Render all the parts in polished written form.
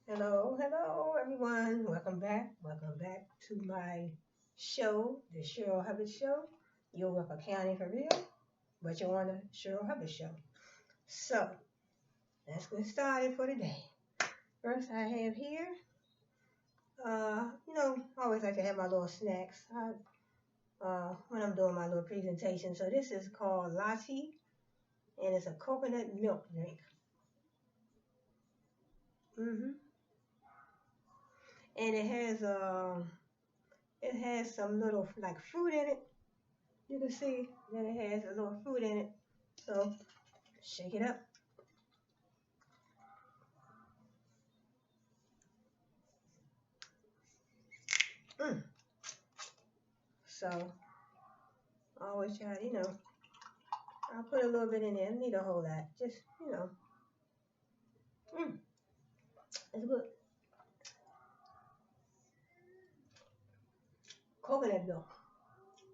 Hello, everyone. Welcome back. Welcome back to my show, the Cheryle Hubbard Show. You'll work accounting for real, but you're on the Cheryle Hubbard Show. So, let's get started for today. First, I have here, I always like to have my little snacks when I'm doing my little presentation. So, this is called latte, and it's a coconut milk drink. hmm And it has some little like fruit in it. You can see that it has a little fruit in it. So shake it up. Mm. So I always try, I'll put a little bit in there. I need a whole lot. Just, mm, it's good. Coconut milk.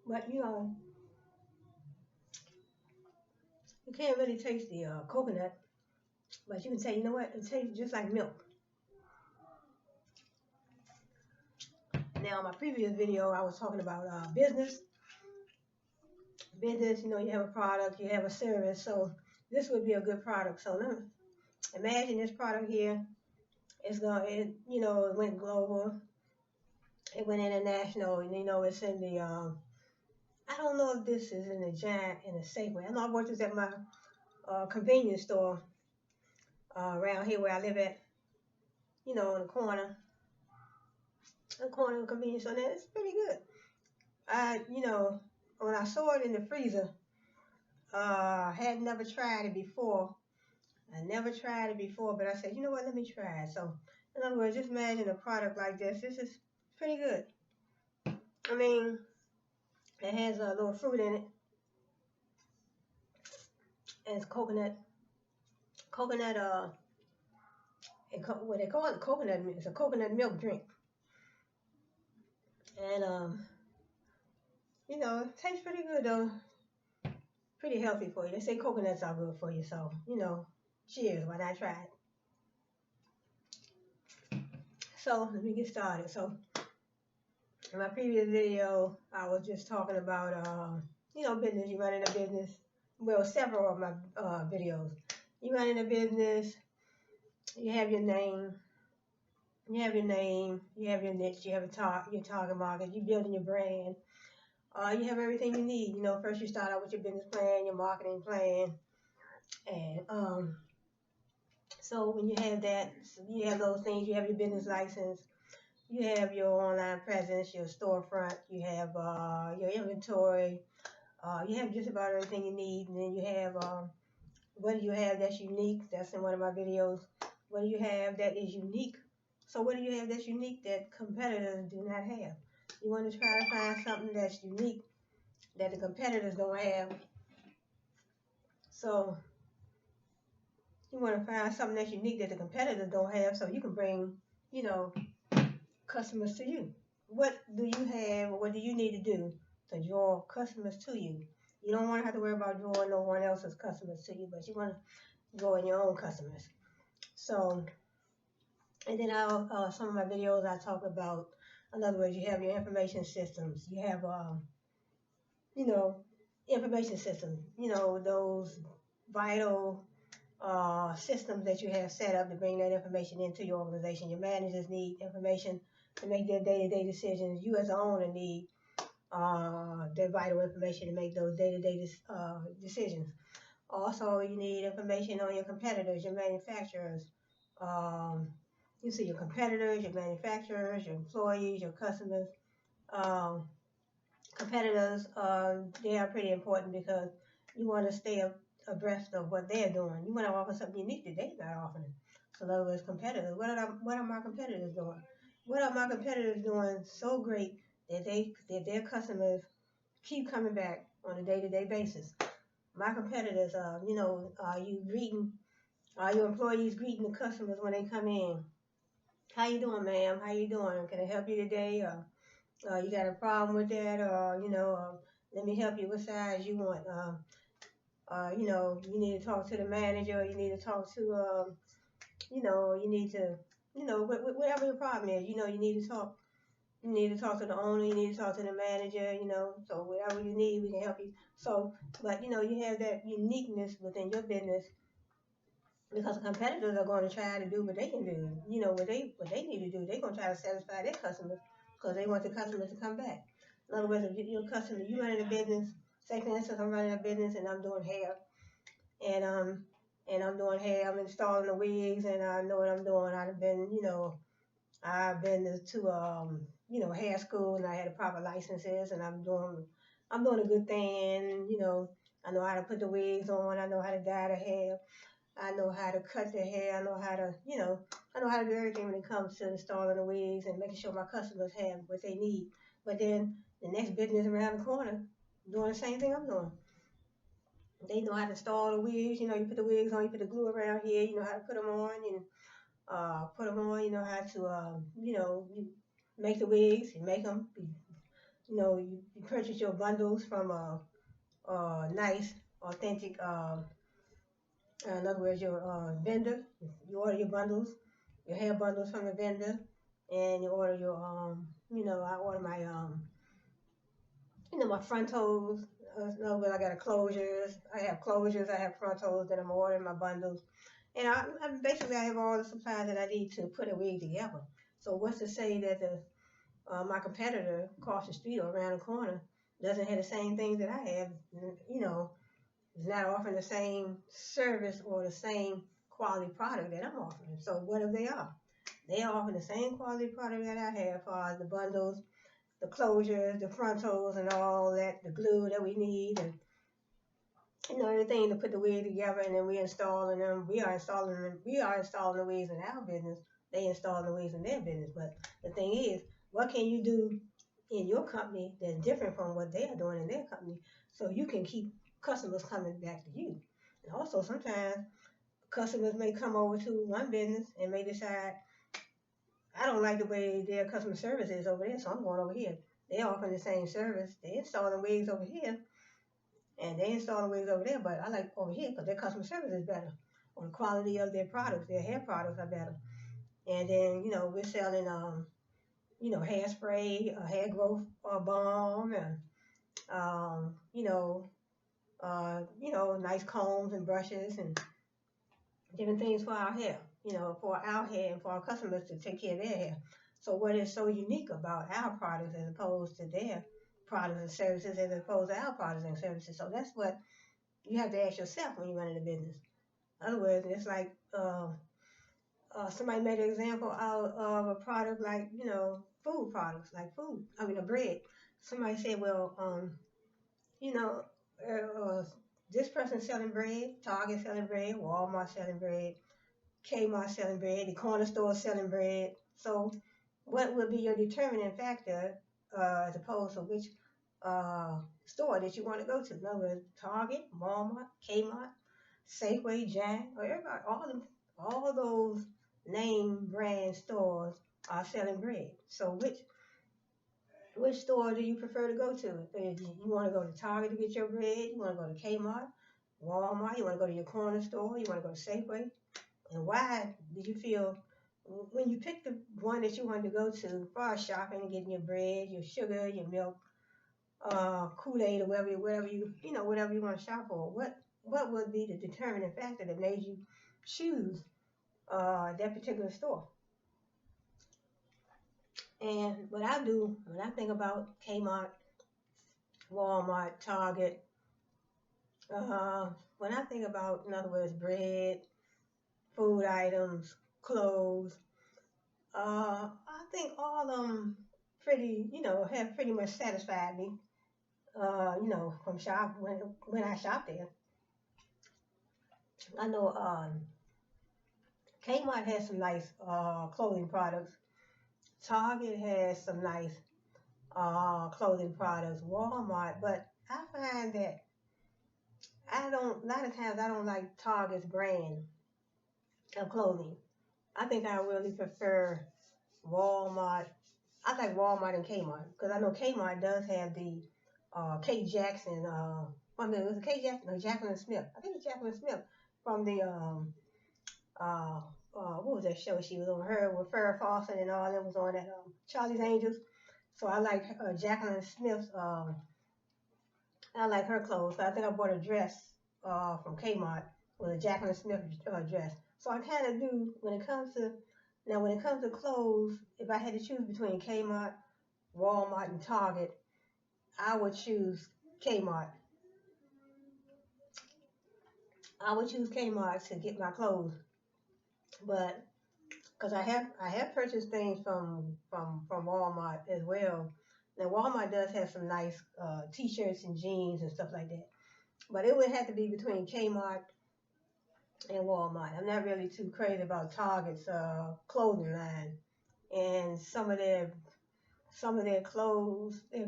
But, you can't really taste the coconut. But you can say, you know what? It tastes just like milk. Now, in my previous video, I was talking about business. Business, you have a product, you have a service. So this would be a good product. So imagine this product here. It went global. It went international, and it's in the. I don't know if this is in the Giant in the Safeway. I know I bought this at my convenience store around here where I live at. In the corner of the convenience store. Now it's pretty good. When I saw it in the freezer, I had never tried it before. I never tried it before, but I said, you know what? Let me try it. So, in other words, just imagine a product like this. This is pretty good. I mean, it has a little fruit in it, and it's coconut. What they call it coconut milk. It's a coconut milk drink, and it tastes pretty good though. Pretty healthy for you. They say coconuts are good for you, so cheers. Why not try it? So let me get started. So in my previous video, I was just talking about business. You running a business. Well, several of my videos. You running a business. You have your name. You have your name. You have your niche. You have your target market. You're building your brand. You have everything you need. First you start out with your business plan, your marketing plan, and so when you have that, so you have those things. You have your business license. You have your online presence, your storefront. You have your inventory. You have just about everything you need, and then you have what do you have that's unique? That's in one of my videos. What do you have that is unique? So what do you have that's unique that competitors do not have? You want to try to find something that's unique that the competitors don't have. So you want to find something that's unique that the competitors don't have, so you can bring, you know, customers to you. What do you have, or what do you need to do to draw customers to you? You don't want to have to worry about drawing no one else's customers to you, but you want to draw in your own customers. So, and then some of my videos I talk about. In other words, you have your information systems. You have you know, information systems. Those vital systems that you have set up to bring that information into your organization. Your managers need information to make their day-to-day decisions. You as an owner need their vital information to make those day-to-day decisions. Also, you need information on your competitors, your manufacturers. Um, you see your competitors, your manufacturers, your employees, your customers. Um, Competitors, they are pretty important because you want to stay abreast of what they're doing. You want to offer something unique that they're not offering. So in other words, competitors. What are my competitors doing? What are my competitors doing so great that their customers keep coming back on a day-to-day basis? My competitors, are are your employees greeting the customers when they come in? How you doing, ma'am? How you doing? Can I help you today? You got a problem with that, or let me help you. What size you want? You need to talk to the manager. You need to talk to, you need to whatever your problem is, you need to talk. You need to talk to the owner. You need to talk to the manager. So whatever you need, we can help you. So, but you have that uniqueness within your business because competitors are going to try to do what they can do. What they need to do. They're going to try to satisfy their customers because they want the customers to come back. In other words, if your customer, you running a business. Say for instance, I'm running a business and I'm doing hair, and I'm doing hair. I'm installing the wigs, and I know what I'm doing. I've been to hair school, and I had the proper licenses, and I'm doing a good thing. I know how to put the wigs on. I know how to dye the hair. I know how to cut the hair. I know how to do everything when it comes to installing the wigs and making sure my customers have what they need. But then the next business around the corner doing the same thing I'm doing. They know how to install the wigs. You put the wigs on. You put the glue around here. You know how to put them on. And put them on. You know how to you make the wigs. You make them. You purchase your bundles from a nice, authentic. In other words, your vendor. You order your bundles, your hair bundles from the vendor, and you order your I order my front toes. In other words, I got closures. I have closures. I have front toes that I'm ordering my bundles, and I have all the supplies that I need to put a wig together. So what's to say that my competitor across the street or around the corner doesn't have the same things that I have? Is not offering the same service or the same quality product that I'm offering. So what if they are? They are offering the same quality product that I have for the bundles, the closures, the frontals, and all that, the glue that we need, and everything to put the wig together. And then we installing them. We are installing them. We are installing the wigs in our business. They install the wigs in their business. But the thing is, what can you do in your company that's different from what they are doing in their company, so you can keep customers coming back to you? And also, sometimes customers may come over to one business and may decide, I don't like the way their customer service is over there, so I'm going over here. They're offering the same service. They install the wigs over here, and they install the wigs over there, but I like over here because their customer service is better, or the quality of their products, their hair products are better. And then, we're selling, hairspray, hair growth balm, and, um, you know, nice combs and brushes and different things for our hair, for our hair and for our customers to take care of their hair. So what is so unique about our products as opposed to their products and services as opposed to our products and services? So that's what you have to ask yourself when you're running a business. In other words, it's like somebody made an example out of a product like, food products, like food, bread. Somebody said, well, you know, this person selling bread, Target selling bread, Walmart selling bread, Kmart selling bread, the corner store selling bread. So what would be your determining factor as opposed to which store that you want to go to? In other words, Target, Walmart, Kmart, Safeway, Giant, or everybody, all those name brand stores are selling bread. So which store do you prefer to go to? You want to go to Target to get your bread? You want to go to Kmart, Walmart? You want to go to your corner store? You want to go to Safeway? And why did you feel when you picked the one that you wanted to go to for shopping and getting your bread, your sugar, your milk, Kool-Aid, or whatever you want to shop for? What would be the determining factor that made you choose that particular store? And what I do when I think about Kmart, Walmart, Target, when I think about, in other words, bread, food items, clothes, I think all of them have pretty much satisfied me, from when I shop there. I know Kmart has some nice clothing products. Target has some nice clothing products. Walmart, but I find that a lot of times I don't like Target's brand of clothing. I think I really prefer Walmart. I like Walmart and Kmart because I know Kmart does have the Kate Jackson. Was it Kate Jackson? No, Jacqueline Smith. I think it's Jacqueline Smith from the what was that show she was on? Her with Farrah Fawcett and all that was on that Charlie's Angels. So I like Jacqueline Smith's. I like her clothes. So I think I bought a dress from Kmart with a Jacqueline Smith dress. So I kind of do when it comes to clothes. If I had to choose between Kmart, Walmart, and Target, I would choose Kmart. I would choose Kmart to get my clothes, but because I have purchased things from Walmart as well. Now Walmart does have some nice t-shirts and jeans and stuff like that, but it would have to be between Kmart and Walmart. I'm not really too crazy about Target's clothing line, and some of their clothes they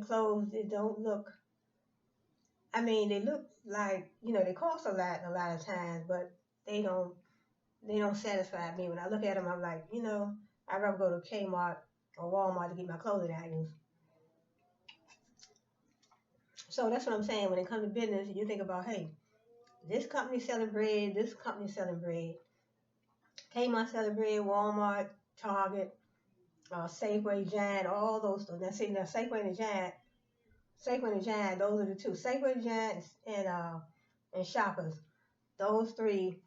don't look. I mean, they look like they cost a lot of times, but they don't they don't satisfy me. When I look at them, I'm like, I'd rather go to Kmart or Walmart to get my clothing items. So that's what I'm saying. When it comes to business, you think about, hey, this company selling bread, this company selling bread, Kmart selling bread, Walmart, Target, Safeway, Giant, all those stores. Now, see, Safeway and Giant, those are the two. Safeway, Giant, and Shoppers. Those three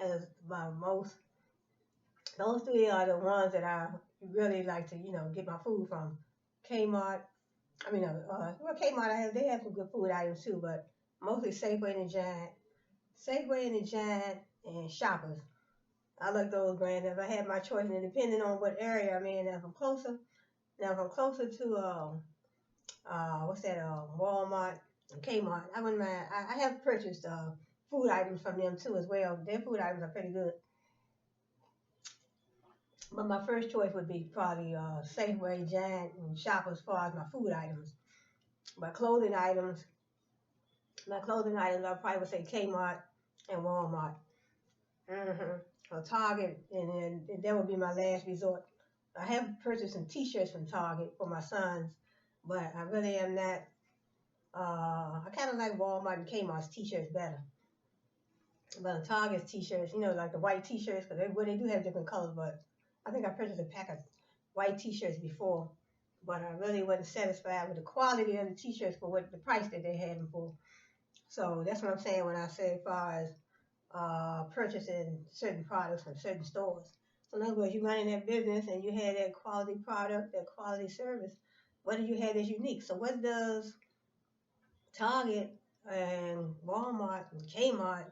is my most. Those three are the ones that I really like to, get my food from. Kmart. Kmart. They have some good food items too, but mostly Safeway and the Giant, and Shoppers. I like those brands. If I had my choice, and depending on what area I'm in, if I'm closer to Walmart and Kmart, I wouldn't mind. I have purchased food items from them too as well. Their food items are pretty good. But my first choice would be probably Safeway, Giant, and Shoppers as far as my food items. My clothing items, I probably would say Kmart and Walmart. Or Target, and that would be my last resort. I have purchased some T-shirts from Target for my sons, but I really am not. I kind of like Walmart and Kmart's T-shirts better. But Target's T-shirts, like the white T-shirts, because they do have different colors. But I think I purchased a pack of white T-shirts before, but I really wasn't satisfied with the quality of the T-shirts for what the price that they had them for. So that's what I'm saying when I say as far as purchasing certain products from certain stores. So in other words, you're running that business and you had that quality product, that quality service. What do you have that's unique? So what does Target and Walmart and Kmart,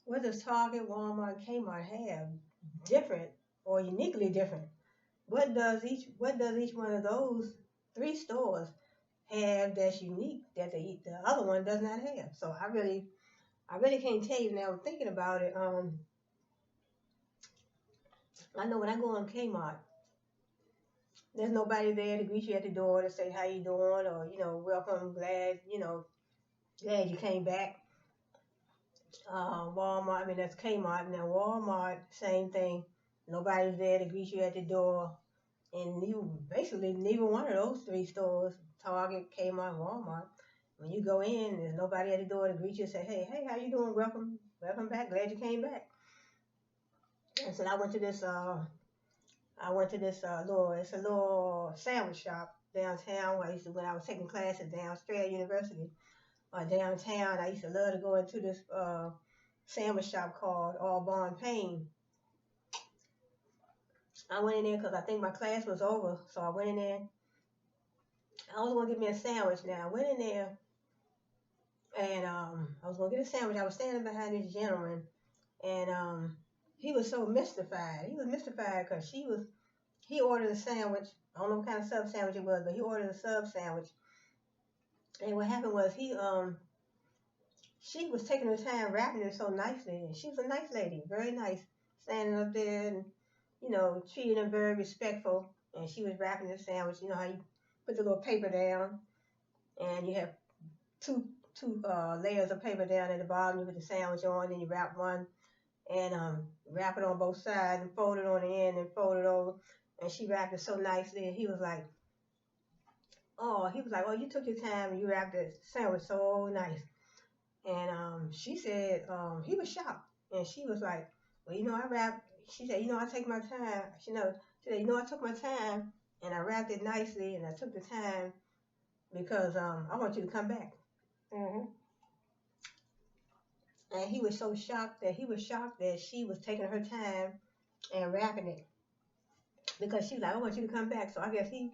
what does Target, Walmart, and Kmart have different or uniquely different? What does each one of those three stores have that's unique that the other one does not have? So I really can't tell you now. I'm thinking about it. I know when I go on Kmart, there's nobody there to greet you at the door to say how you doing or welcome, glad you came back. Walmart, that's Kmart. Now Walmart, same thing. Nobody's there to greet you at the door, and you basically neither one of those three stores, Target, Kmart, Walmart. When you go in, there's nobody at the door to greet you and say, hey, how you doing? Welcome back. Glad you came back. And so I went to this it's a little sandwich shop downtown where when I was taking classes down Strayer University, downtown. I used to love to go into this sandwich shop called All Barn Pain. I went in there because I think my class was over, so I went in there. I was going to get me a sandwich. Now I went in there and I was going to get a sandwich. I was standing behind this gentleman, and he was so mystified. He was mystified because he ordered a sandwich. I don't know what kind of sub sandwich it was, but he ordered a sub sandwich. And what happened was she was taking her time wrapping it so nicely. And she was a nice lady, very nice, standing up there and, treating him very respectful. And she was wrapping the sandwich. You know how you put the little paper down and you have two layers of paper down at the bottom. You put the sandwich on, then you wrap one and wrap it on both sides and fold it on the end and fold it over. And she wrapped it so nicely. And he was like, oh, you took your time and you wrapped the sandwich so nice. And she said he was shocked. And she was like, well, she said, I take my time. She said, I took my time and I wrapped it nicely and I took the time because I want you to come back. Mhm. And he was so shocked that she was taking her time and wrapping it because she was like, I want you to come back. So I guess he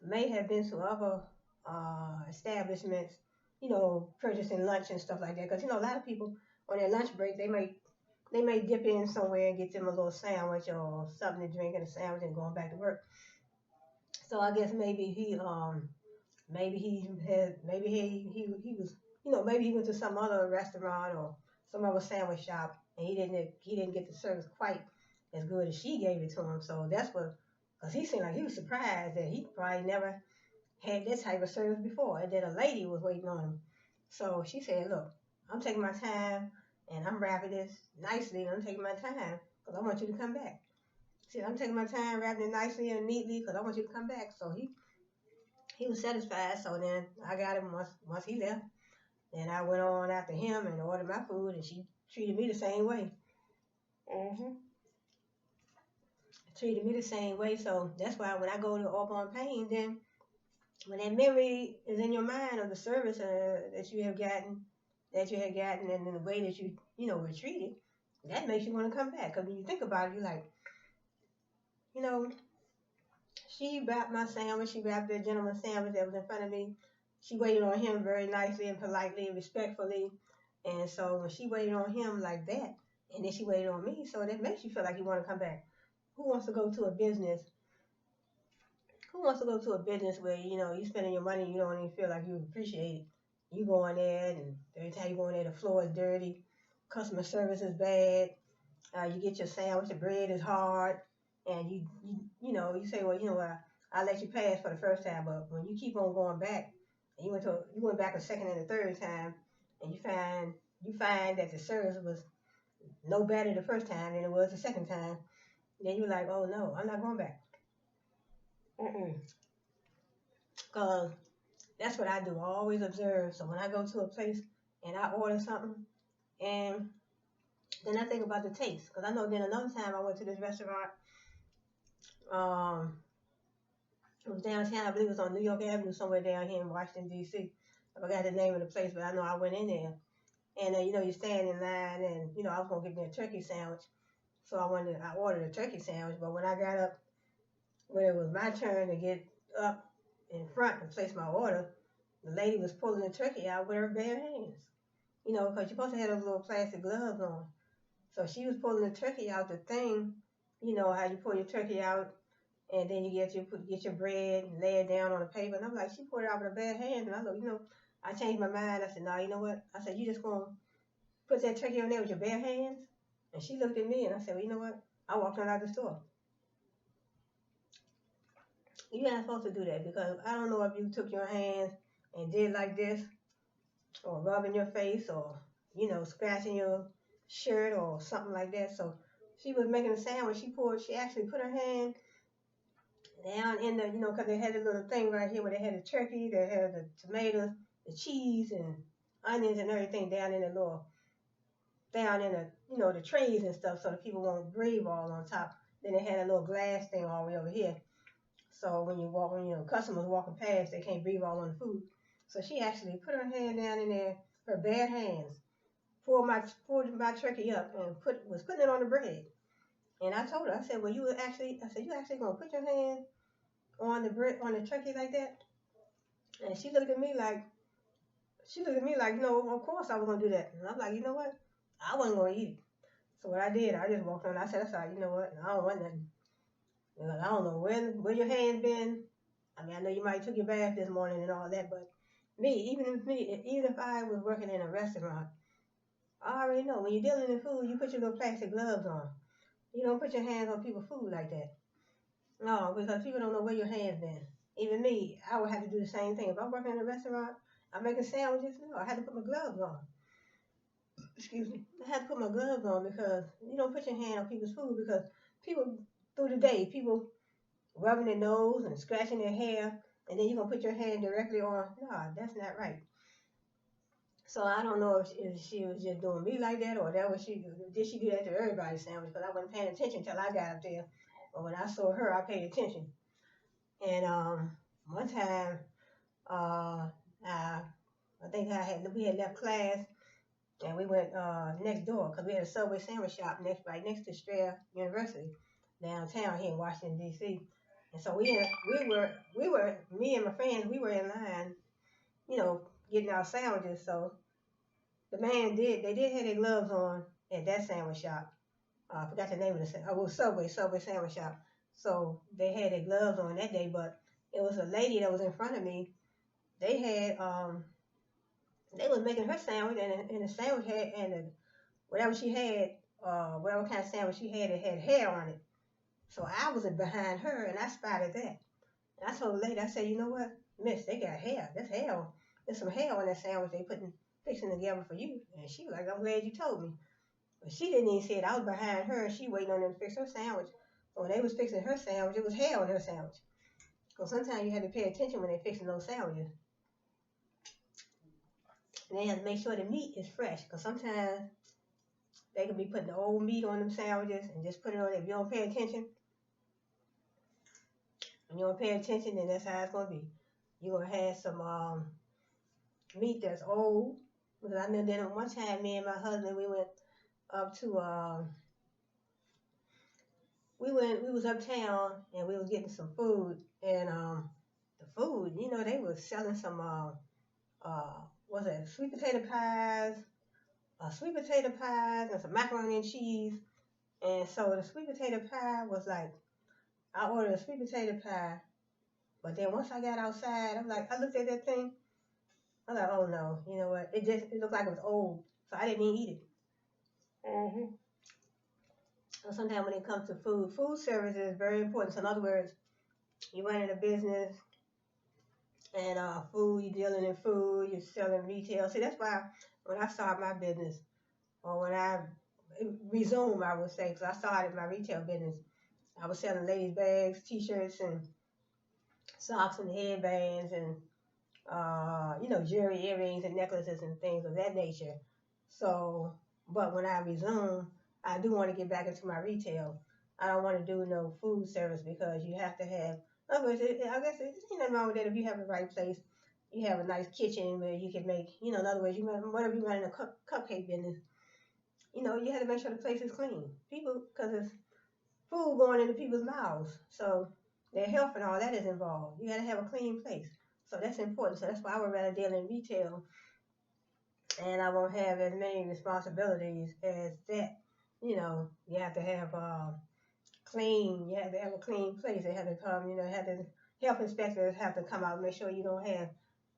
may have been to other establishments, purchasing lunch and stuff like that. Because a lot of people on their lunch break they may dip in somewhere and get them a little sandwich or something to drink and a sandwich and going back to work. So I guess maybe he was maybe he went to some other restaurant or some other sandwich shop and he didn't get the service quite as good as she gave it to him. So that's what, because he seemed like he was surprised that he probably never had this type of service before, and then a lady was waiting on him. So she said, "Look, I'm taking my time and I'm wrapping this nicely, and I'm taking my time because I want you to come back." She said, "I'm taking my time wrapping it nicely and neatly because I want you to come back." So he was satisfied. So then I got him once he left. Then I went on after him and ordered my food, and she treated me the same way. Mhm. Treated me the same way. So that's why when I go to Up on Pain, then when that memory is in your mind of the service that you had gotten, and in the way that were treated, that makes you want to come back. Because when you think about it, you're like, you know, she wrapped my sandwich. She wrapped the gentleman's sandwich that was in front of me. She waited on him very nicely and politely and respectfully. And so when she waited on him like that, and then she waited on me, so that makes you feel like you want to come back. Who wants to go to a business? Who wants to go to a business where you spending your money and you don't even feel like you appreciate it? You go in there and every time you go in there, the floor is dirty, customer service is bad. You get your sandwich, the bread is hard, and you say, well, what, I'll let you pass for the first time, but when you keep on going back, and you went back a second and a third time, and you find that the service was no better the first time than it was the second time, then you're like, oh no, I'm not going back, Mm. cause that's what I do. I always observe. So when I go to a place and I order something, and then I think about the taste, cause I know then another time I went to this restaurant. Um, It was downtown. I believe it was on New York Avenue, somewhere down here in Washington D.C. I forgot the name of the place, but I know I went in there. And you stand in line, and I was gonna get me a turkey sandwich, so I ordered a turkey sandwich. But when I got up, when it was my turn to get up in front and place my order, the lady was pulling the turkey out with her bare hands. Because you're supposed to have those little plastic gloves on. So she was pulling the turkey out the thing. How you pull your turkey out and then you get your bread and lay it down on the paper. And I'm like, she poured it out with her bare hands. And I go, I changed my mind. I said, no, you know what? I said, you just gonna put that turkey on there with your bare hands? And she looked at me and I said, well, you know what? I walked on out the store. You're not supposed to do that because I don't know if you took your hands and did like this or rubbing your face or, scratching your shirt or something like that. So she was making a sandwich. She actually put her hand down in the, because they had a little thing right here where they had the turkey, they had the tomatoes, the cheese, and onions and everything down in the, the trays and stuff, so the people won't breathe all on top. Then they had a little glass thing all the way over here, so when customers walking past, they can't breathe all on the food. So she actually put her hand down in there, her bare hands, pulled my turkey up and was putting it on the bread. And I told her, I said, well, you actually gonna put your hand on the bread on the turkey like that? And she looked at me like, no, of course I was gonna do that. And I'm like, you know what? I wasn't gonna eat it. So what I did, I just walked on. I said, that's all right. You know what? I don't want nothing. I don't know where your hands been. I mean, I know you might took your bath this morning and all that, but even if I was working in a restaurant, I already know when you're dealing in food, you put your little plastic gloves on. You don't put your hands on people's food like that. No, because people don't know where your hands been. Even me, I would have to do the same thing. If I'm working in a restaurant, I'm making sandwiches, no, I had to put my gloves on. Excuse me. I had to put my gloves on because you don't put your hand on people's food because people through the day, people rubbing their nose and scratching their hair, and then you're going to put your hand directly on. No, that's not right. So I don't know if she was just doing me like that or that was she did she do that to everybody's sandwich? Because I wasn't paying attention till I got up there. But when I saw her, I paid attention. And one time, I think we had left class and we went next door because we had a Subway sandwich shop right next to Strayer University downtown here in Washington D.C. And so we were me and my friends we were in line, getting our sandwiches. So the man they did have their gloves on at that sandwich shop. I forgot the name of it was Subway sandwich shop. So they had their gloves on that day, but it was a lady that was in front of me. They had they was making her sandwich and the sandwich had whatever she had, whatever kind of sandwich she had, it had hair on it. So I was behind her and I spotted that. And I told the lady, I said, you know what, miss, they got hair. There's hair. There's some hair on that sandwich they fixing together for you. And she was like, I'm glad you told me. But she didn't even see it. I was behind her and she waiting on them to fix her sandwich. So when they was fixing her sandwich, it was hair on her sandwich. So sometimes you have to pay attention when they're fixing those sandwiches. And they have to make sure the meat is fresh. Because sometimes they can be putting the old meat on them sandwiches and just put it on there. If you don't pay attention, then that's how it's going to be. You're going to have some meat that's old. Because I know that one time me and my husband, we went up to, we was uptown and we was getting some food. And the food, they was selling some, what's that, sweet potato pies and some macaroni and cheese. And so the sweet potato pie was like, I ordered a sweet potato pie, but then once I got outside, I looked at that thing, I was like, oh no, you know what? It looked like it was old, so I didn't even eat it. Mm-hmm. So sometimes when it comes to food service is very important. So in other words, you're running a business and you're dealing in food, you're selling retail. See, that's why when I started my business, or when I resumed, I would say, because I started my retail business, I was selling ladies' bags, t-shirts, and socks and headbands and jewelry, earrings and necklaces and things of that nature. So, but when I resume, I do want to get back into my retail. I don't want to do no food service because you have to have, in other words, I guess there's nothing wrong with that if you have the right place. You have a nice kitchen where you can make, in other words, whatever you run in a cupcake business, you have to make sure the place is clean. People, because it's food going into people's mouths. So their health and all that is involved. You got to have a clean place. So that's important. So that's why I would rather deal in retail, and I won't have as many responsibilities as that. You have to have clean. You have to have a clean place. They have to come. Have the health inspectors have to come out and make sure you don't have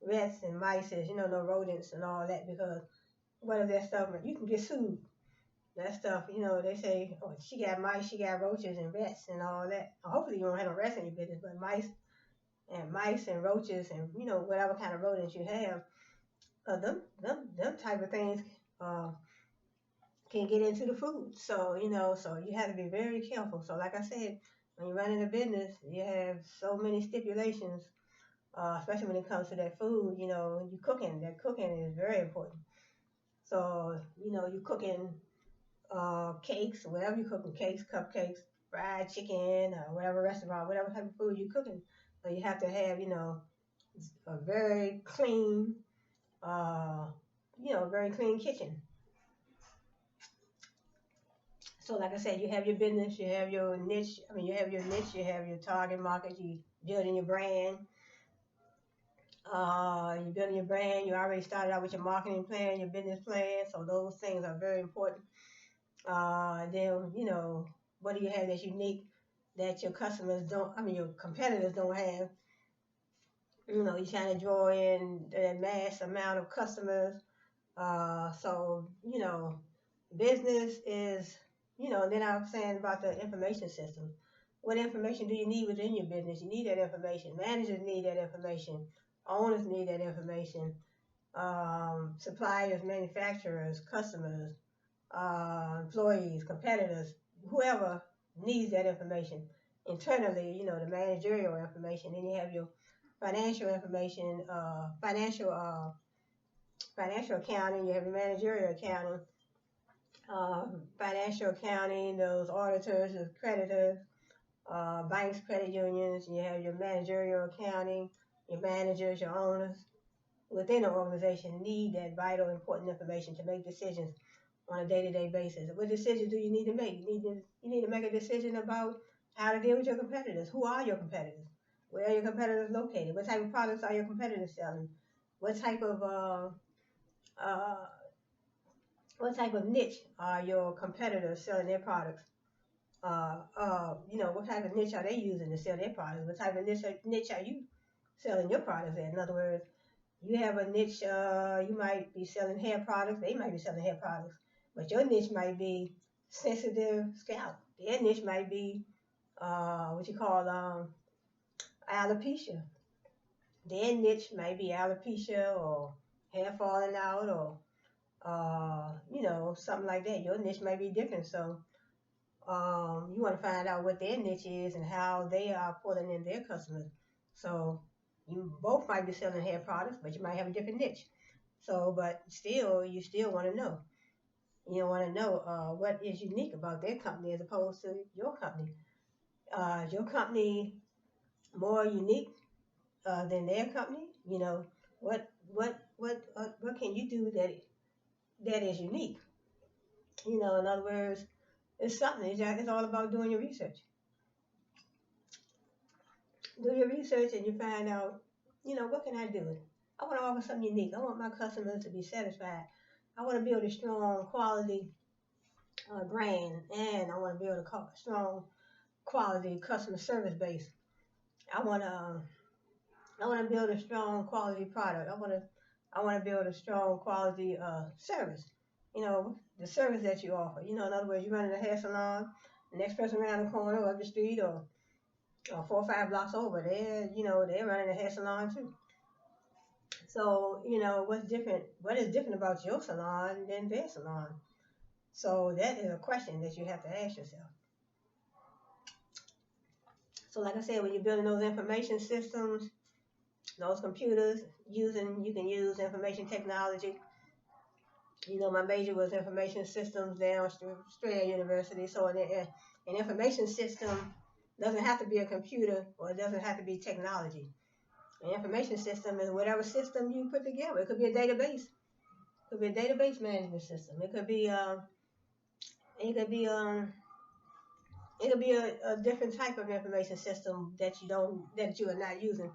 rats and mice, no rodents and all that, because what if that stuff you can get sued. That stuff, they say, oh, she got mice, she got roaches and rats and all that. Hopefully you don't have no rats in your business, but mice and roaches and whatever kind of rodents you have, them type of things can get into the food. So so you have to be very careful. So like I said, when you're running a business, you have so many stipulations, especially when it comes to that food. You're cooking. That cooking is very important. So you're cooking cakes, whatever you're cooking, cakes, cupcakes, fried chicken, whatever restaurant, whatever type of food you're cooking. So you have to have, a very clean, very clean kitchen. So like I said, you have your business, you have your niche. You have you have your target market, you building your brand. You're building your brand. You already started out with your marketing plan, your business plan. So those things are very important. Then, what do you have that's unique that your customers your competitors don't have? You're trying to draw in a mass amount of customers. So, business is, then I'm saying about the information system. What information do you need within your business? You need that information. Managers need that information. Owners need that information. Suppliers, manufacturers, customers, employees, competitors, whoever needs that information. Internally, the managerial information. Then you have your financial information, financial financial accounting, you have your managerial accounting, financial accounting, those auditors, the creditors, banks, credit unions, you have your managerial accounting, your managers, your owners within an organization need that vital, important information to make decisions on a day-to-day basis. What decisions do you need to make? You need to make a decision about how to deal with your competitors. Who are your competitors? Where are your competitors located? What type of products are your competitors selling? What type of uh, what type of niche are your competitors selling their products? What type of niche are they using to sell their products? What type of niche are you selling your products in? In other words, you have a niche, you might be selling hair products, they might be selling hair products, but your niche might be sensitive scalp. Their niche might be what you call alopecia. Their niche might be alopecia or hair falling out or something like that. Your niche might be different. So you want to find out what their niche is and how they are pulling in their customers. So you both might be selling hair products, but you might have a different niche. So, but still, you still want to know. You want to know what is unique about their company as opposed to your company. Your company more unique than their company? What can you do that is unique? In other words, it's something. It's all about doing your research. Do your research and you find out, what can I do? I want to offer something unique. I want my customers to be satisfied. I want to build a strong quality brand, and I want to build a strong quality customer service base. I want to I want to build a strong quality product. I want to build a strong quality service. The service that you offer. In other words, you're running a hair salon. The next person around the corner or up the street or 4 or 5 blocks over, they're running a hair salon too. So, what's different? What is different about your salon than their salon? So that is a question that you have to ask yourself. So, like I said, when you're building those information systems, those computers, you can use information technology. My major was information systems down Strayer University. So an information system doesn't have to be a computer or it doesn't have to be technology. An information system is whatever system you put together. It could be a database. It could be a database management system. It could be a different type of information system that you are not using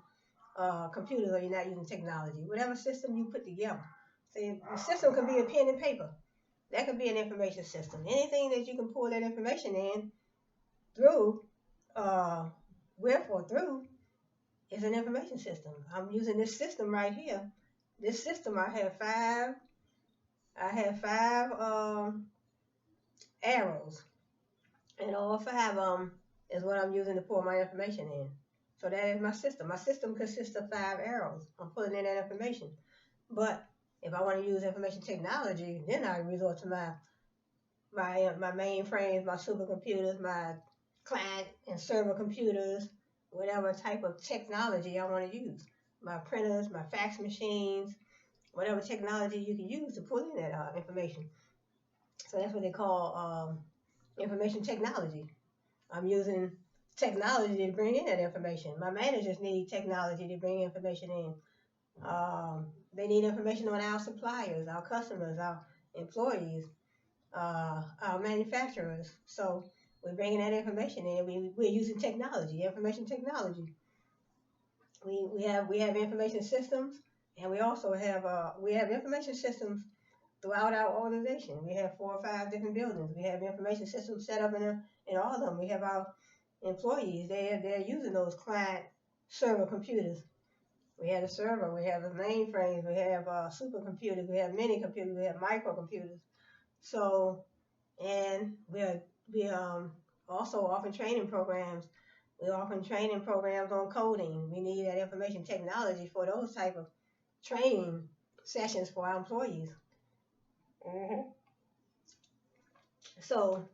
computers or you're not using technology. Whatever system you put together. See, the system could be a pen and paper. That could be an information system. Anything that you can pull that information in through, with or through, is an information system. I'm using this system right here. This system, I have five arrows, and all five of them is what I'm using to pull my information in. So that is my system. My system consists of 5 arrows. I'm pulling in that information. But if I want to use information technology, then I resort to my mainframes, my supercomputers, my client and server computers, whatever type of technology I want to use. My printers, my fax machines, whatever technology you can use to pull in that information. So that's what they call information technology. I'm using technology to bring in that information. My managers need technology to bring information in. They need information on our suppliers, our customers, our employees, our manufacturers. So we're bringing that information in. We're using technology, information technology. We have information systems, and we also have information systems throughout our organization. We have 4 or 5 different buildings. We have information systems set up in all of them. We have our employees. They're using those client server computers. We have a server, we have the mainframes, we have supercomputers, we have mini computers, we have microcomputers. So, and we also offer training programs. We offer training programs on coding. We need that information technology for those type of training sessions for our employees. Mm-hmm. So,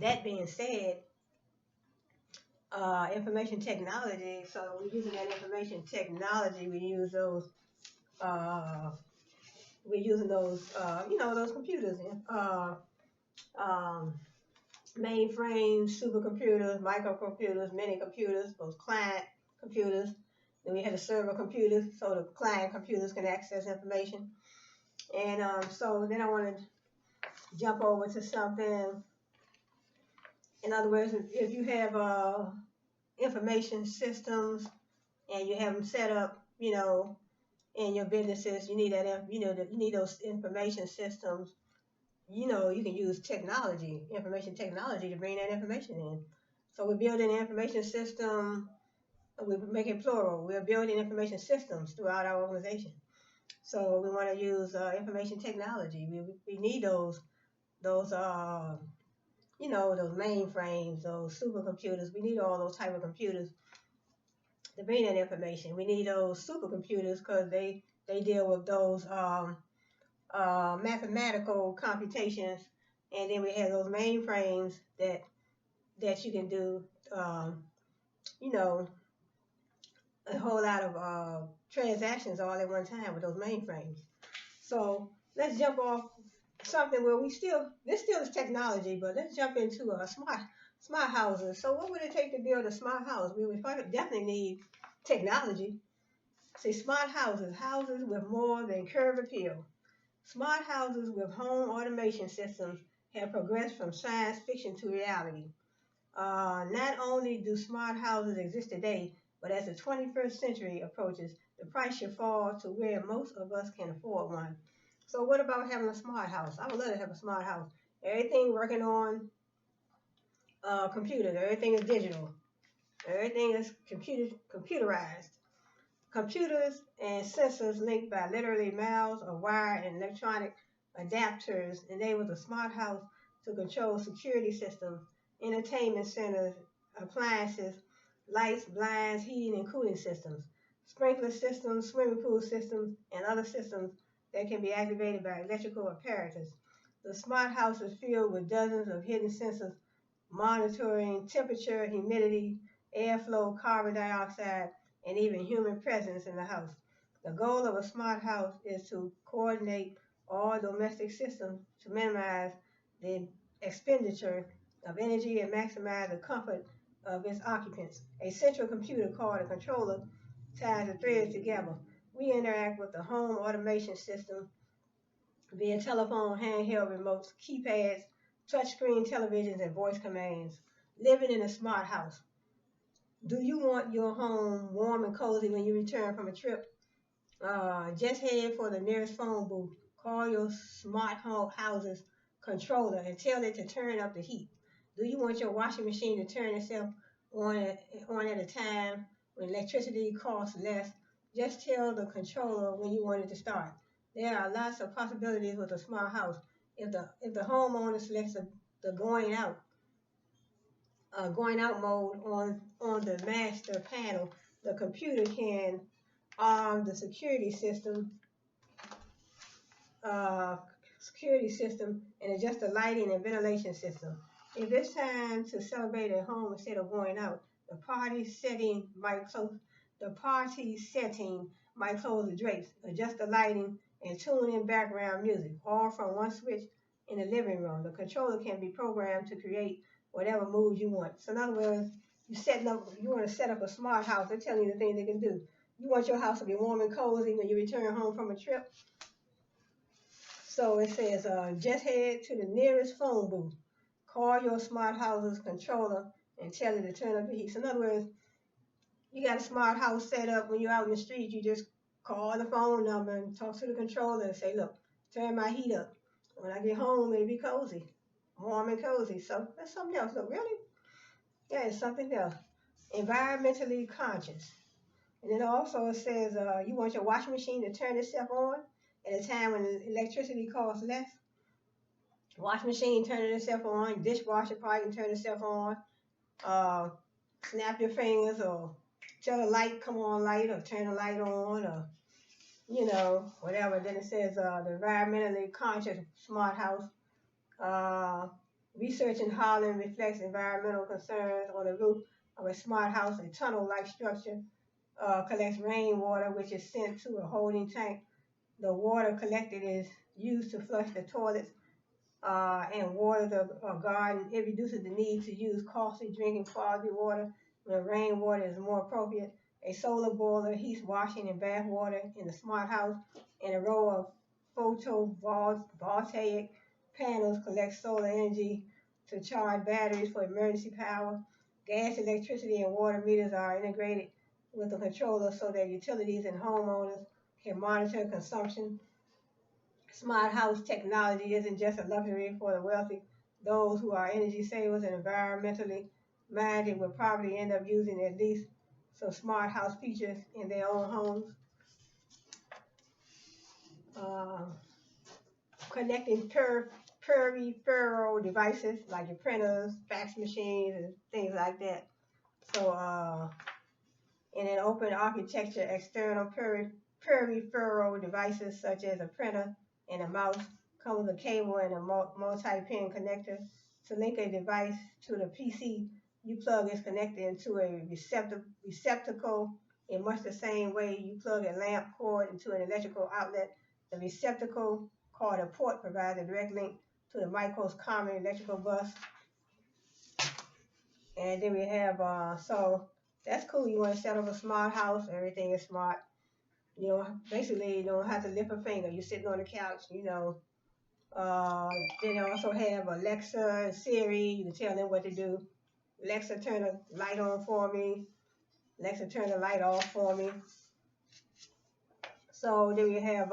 that being said, information technology. So we're using that information technology. We use those we're using those, those computers, um, mainframes, supercomputers, microcomputers, mini computers, those client computers. Then we had the server computers, so the client computers can access information. And so then I want to jump over to something. In other words, if you have information systems and you have them set up, in your businesses, you need that, you need those information systems. You can use technology, information technology, to bring that information in. So we're building an information system. We make it plural. We're building information systems throughout our organization. So we want to use information technology. We need those those mainframes, those supercomputers. We need all those type of computers to bring that information. We need those supercomputers because they deal with those mathematical computations, and then we have those mainframes that you can do, um, you know, a whole lot of transactions all at one time with those mainframes. So let's jump off something where this still is technology, but let's jump into smart houses. So what would it take to build a smart house? We would definitely need technology. See, smart houses with more than curb appeal. Smart houses with home automation systems have progressed from science fiction to reality. Not only do smart houses exist today, but as the 21st century approaches, the price should fall to where most of us can afford one. So what about having a smart house? I would love to have a smart house. Everything working on computers. Everything is digital. Everything is computerized. Computers and sensors linked by literally miles of wire and electronic adapters enable the smart house to control security systems, entertainment centers, appliances, lights, blinds, heating and cooling systems, sprinkler systems, swimming pool systems, and other systems that can be activated by electrical apparatus. The smart house is filled with dozens of hidden sensors monitoring temperature, humidity, airflow, carbon dioxide, and even human presence in the house. The goal of a smart house is to coordinate all domestic systems to minimize the expenditure of energy and maximize the comfort of its occupants. A central computer called a controller ties the threads together. We interact with the home automation system via telephone, handheld remotes, keypads, touchscreen televisions, and voice commands. Living in a smart house. Do you want your home warm and cozy when you return from a trip? Just head for the nearest phone booth. Call your smart home house's controller and tell it to turn up the heat. Do you want your washing machine to turn itself on at a time when electricity costs less? Just tell the controller when you want it to start. There are lots of possibilities with a smart house. If the homeowner selects the going out mode on the master panel, the computer can arm the uh, security system and adjust the lighting and ventilation system. If it's time to celebrate at home instead of going out, the party setting might close the drapes, adjust the lighting, and tune in background music, all from one switch in the living room. The controller can be programmed to create whatever mood you want. So in other words, you want to set up a smart house. They're telling you the things they can do. You want your house to be warm and cozy when you return home from a trip. So it says, just head to the nearest phone booth. Call your smart house's controller and tell it to turn up the heat. So in other words, you got a smart house set up. When you're out in the street, you just call the phone number and talk to the controller and say, look, turn my heat up. When I get home, it'll be cozy, warm and cozy. So that's something else. Look, really? Yeah, it's something else. Environmentally conscious. And then also it says you want your washing machine to turn itself on at a time when the electricity costs less. Washing machine turning itself on. Dishwasher probably can turn itself on. Uh, Snap your fingers or tell the light come on light or turn the light on or whatever. Then it says the environmentally conscious smart house. Research in Holland reflects environmental concerns. On the roof of a smart house, a tunnel-like structure collects rainwater, which is sent to a holding tank The water collected is used to flush the toilets and water the garden. It reduces the need to use costly drinking quality water when rainwater is more appropriate. A solar boiler heats washing and bath water in the smart house, and a row of photovoltaic panels collect solar energy to charge batteries for emergency power. Gas, electricity, and water meters are integrated with the controller so that utilities and homeowners can monitor consumption. Smart house technology isn't just a luxury for the wealthy. Those who are energy savers and environmentally minded will probably end up using at least some smart house features in their own homes. Uh, Connecting peripheral devices like your printers, fax machines, and things like that. So, in an open architecture, external peripheral devices such as a printer and a mouse come with a cable and a multi-pin connector. To link a device to the PC, you plug is connected into a receptacle in much the same way you plug a lamp cord into an electrical outlet. The receptacle, called a port, provides a direct link to the micro's common electrical bus. And then we have, so that's cool. You want to set up a smart house, everything is smart. You know, basically you don't have to lift a finger. You're sitting on the couch, you know. Then you also have Alexa and Siri. You can tell them what to do. Alexa, turn the light on for me. Alexa, turn the light off for me. So then we have,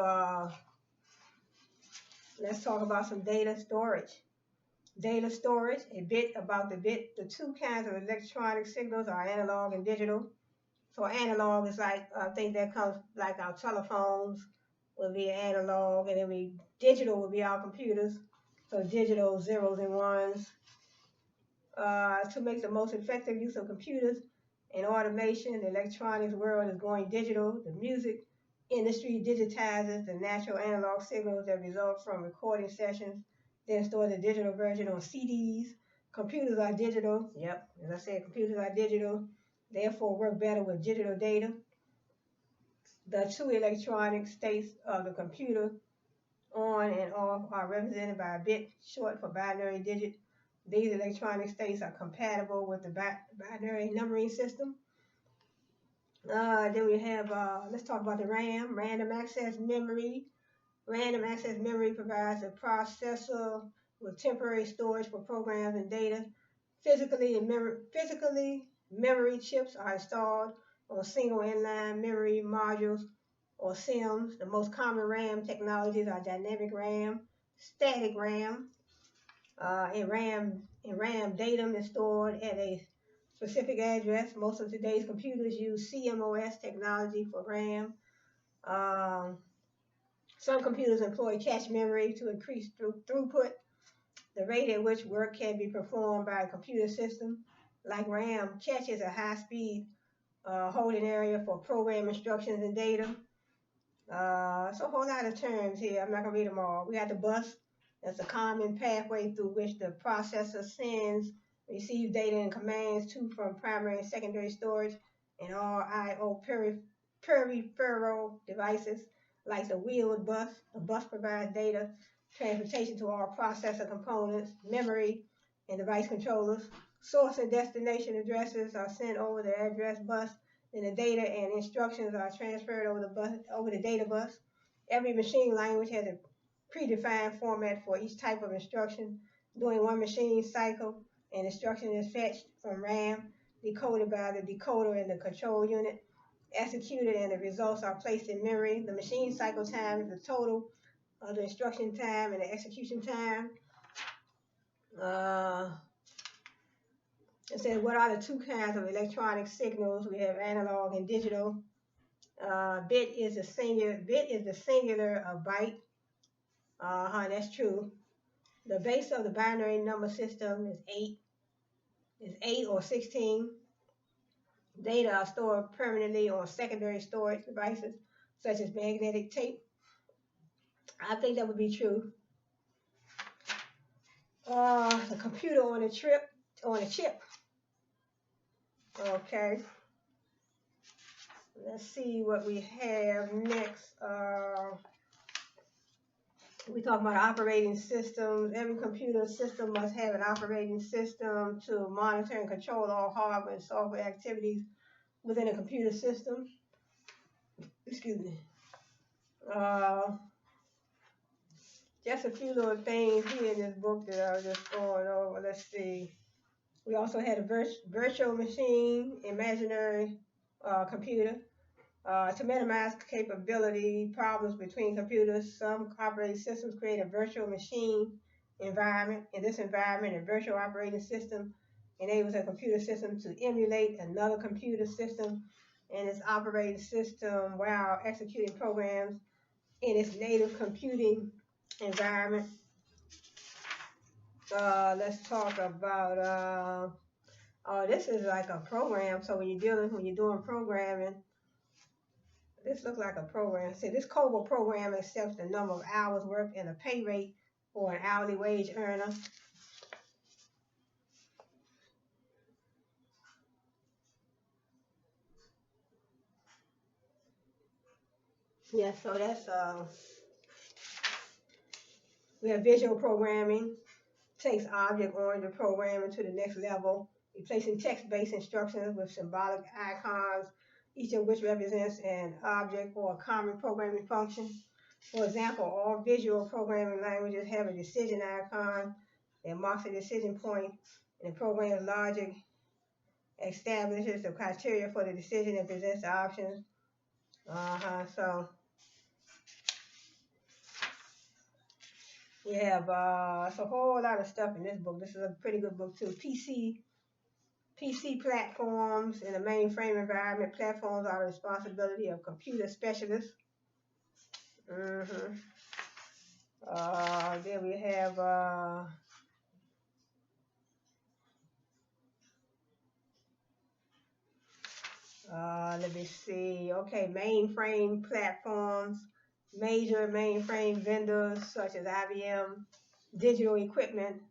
let's talk about some data storage. Data storage, a bit about the bit. The two kinds of electronic signals are analog and digital. So analog is like, I think that comes like our telephones will be analog, and then digital will be our computers. So digital, zeros and ones. To make the most effective use of computers and automation, the electronics world is going digital. The music industry digitizes the natural analog signals that result from recording sessions, then stores the digital version on CDs. Computers are digital. Yep, as I said, computers are digital, therefore work better with digital data. The two electronic states of the computer, on and off, are represented by a bit, short for binary digit. These electronic states are compatible with the binary numbering system. Then we have, let's talk about the RAM, random access memory. Random access memory provides a processor with temporary storage for programs and data. Physically, memory chips are installed on single inline memory modules or SIMs. The most common RAM technologies are dynamic RAM, static RAM. In RAM, data is stored at a specific address. Most of today's computers use CMOS technology for RAM. Some computers employ cache memory to increase throughput, the rate at which work can be performed by a computer system. Like RAM, cache is a high-speed holding area for program instructions and data. So a whole lot of terms here. I'm not going to read them all. We have the bus. That's a common pathway through which the processor sends, receives data and commands to from primary and secondary storage and all I/O peripheral devices like the wheeled bus. The bus provides data transportation to all processor components, memory, and device controllers. Source and destination addresses are sent over the address bus, and the data and instructions are transferred over the data bus. Every machine language has a predefined format for each type of instruction. During one machine cycle, an instruction is fetched from RAM, decoded by the decoder in the control unit, executed, and the results are placed in memory. The machine cycle time is the total of the instruction time and the execution time. It says, what are the two kinds of electronic signals? We have analog and digital. Bit is the singular of byte. That's true. The base of the binary number system is 8 or 16. Data are stored permanently on secondary storage devices, such as magnetic tape. I think that would be true. The computer on a chip. Okay. Let's see what we have next. We talk about operating systems. Every computer system must have an operating system to monitor and control all hardware and software activities within a computer system. Excuse me. Uh, just a few little things here in this book that I was just going over. Let's see. We also had a virtual machine, imaginary computer. To minimize capability problems between computers, some operating systems create a virtual machine environment. In this environment, a virtual operating system enables a computer system to emulate another computer system and its operating system while executing programs in its native computing environment. Let's talk about this is like a program. So when you're doing programming, this looks like a program. See, this COBOL program accepts the number of hours worked and a pay rate for an hourly wage earner. Yeah, so that's we have visual programming, takes object-oriented programming to the next level, replacing text-based instructions with symbolic icons, each of which represents an object or a common programming function. For example, all visual programming languages have a decision icon that marks a decision point, and the program's logic establishes the criteria for the decision and presents the options. So we have it's a whole lot of stuff in this book. This is a pretty good book too. PC platforms in a mainframe environment. Platforms are the responsibility of computer specialists. Then we have let me see. Okay, mainframe platforms. Major mainframe vendors such as IBM, Digital Equipment,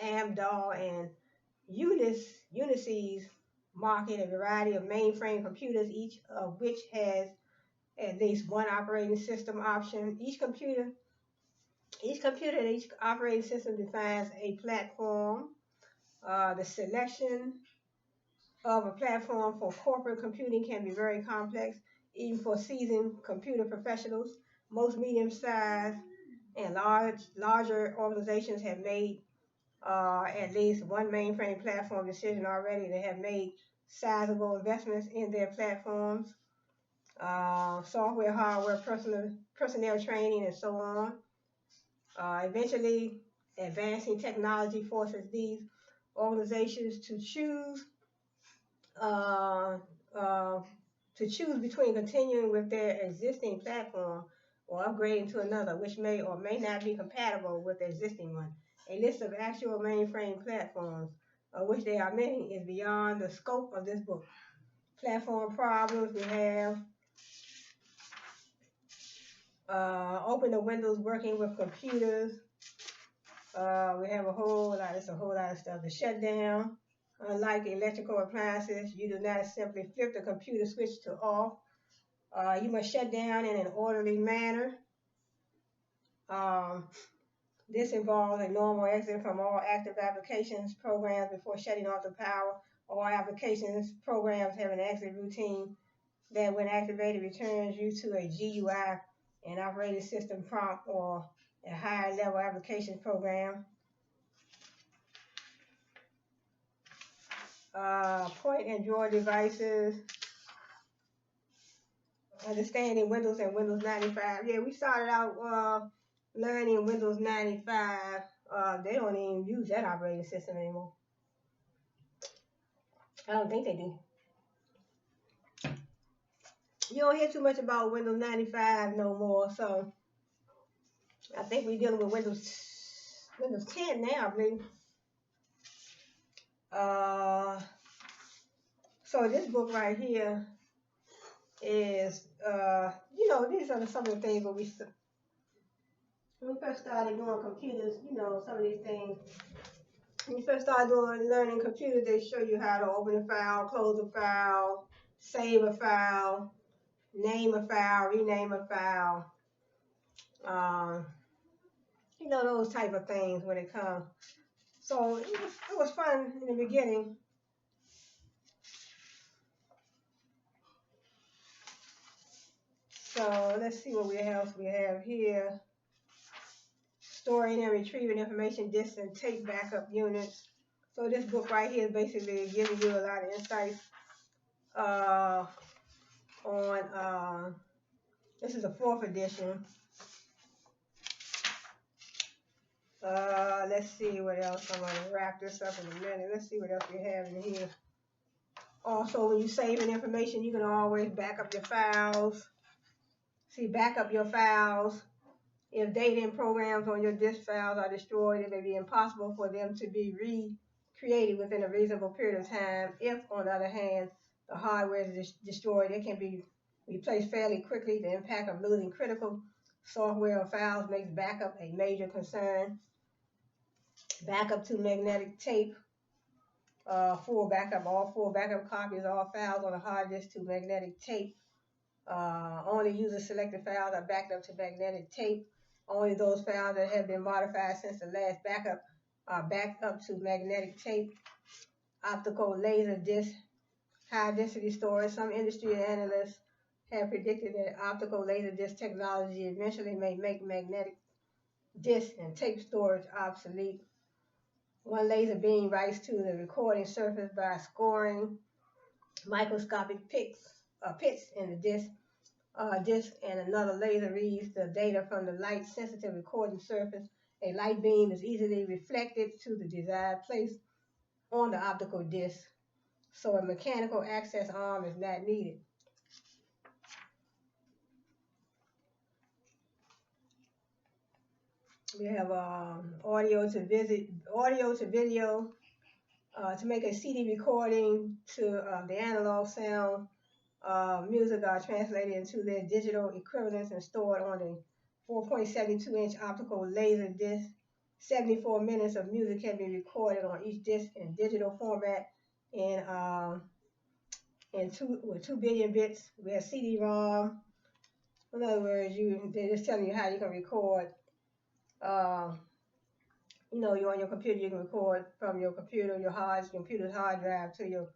Amdahl, and Unisys market a variety of mainframe computers, each of which has at least one operating system option. Each computer and each operating system defines a platform. The selection of a platform for corporate computing can be very complex, even for seasoned computer professionals. Most medium-sized and larger organizations have made at least one mainframe platform decision already. They have made sizable investments in their platforms, software, hardware, personnel training, and so on. Eventually, advancing technology forces these organizations to choose uh, uh, between continuing with their existing platform or upgrading to another, which may or may not be compatible with the existing one. A list of actual mainframe platforms, of which there are many, is beyond the scope of this book. Platform problems we have. Open the windows working with computers. We have a whole lot of stuff. The shutdown. Unlike electrical appliances, you do not simply flip the computer switch to off. You must shut down in an orderly manner. This involves a normal exit from all active applications programs before shutting off the power. All applications programs have an exit routine that, when activated, returns you to a GUI, an operating system prompt, or a higher level application program. Point and draw devices. Understanding Windows and Windows 95. Yeah, we started out learning Windows 95. They don't even use that operating system anymore. I don't think they do. You don't hear too much about Windows 95 no more, so I think we're dealing with Windows 10 now, I believe. So this book right here is, these are some of the things when we first started doing computers, some of these things. When you first start learning computers, they show you how to open a file, close a file, save a file, name a file, rename a file. you know, those type of things when it comes. So it was fun in the beginning. So let's see what else we have here. Storing and retrieving information, disks and tape backup units. So this book right here is basically giving you a lot of insights uh, on, this is a fourth edition. Let's see what else. I'm going to wrap this up in a minute. Let's see what else we have in here. Also, when you're saving information, you can always back up your files. See, back up your files. If data and programs on your disk files are destroyed, it may be impossible for them to be recreated within a reasonable period of time. If, on the other hand, the hardware is destroyed, it can be replaced fairly quickly. The impact of losing critical software or files makes backup a major concern. Backup to magnetic tape. Full backup, all full backup copies, all files on a hard disk to magnetic tape. Only user selected files are backed up to magnetic tape. Only those files that have been modified since the last backup are backed up to magnetic tape. Optical laser disc, high density storage. Some industry analysts have predicted that optical laser disc technology eventually may make magnetic disc and tape storage obsolete. One laser beam writes to the recording surface by scoring microscopic pits in the disc, and another laser reads the data from the light-sensitive recording surface. A light beam is easily reflected to the desired place on the optical disc, so a mechanical access arm is not needed. We have audio to video. To make a CD recording to the analog sound, music are translated into their digital equivalents and stored on a 4.72-inch optical laser disc. 74 minutes of music can be recorded on each disc in digital format in 2 billion bits. We have CD-ROM. In other words, they're just telling you how you can record. You're on your computer, you can record from your computer, computer's hard drive to your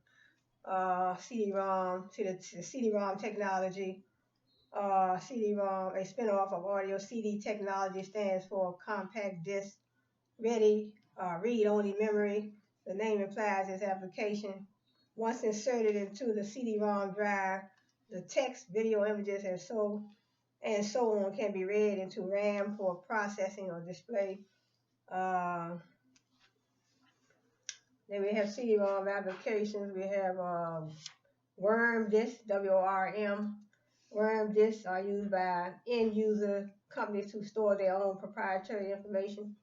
CD-ROM, to the CD-ROM technology. CD-ROM, a spin-off of audio CD technology, stands for compact disc ready, read-only memory. The name implies its application. Once inserted into the CD-ROM drive, the text, video, images, and so on can be read into RAM for processing or display. Then we have CD-ROM applications. We have worm disks, WRM. Worm disks are used by end-user companies to store their own proprietary information.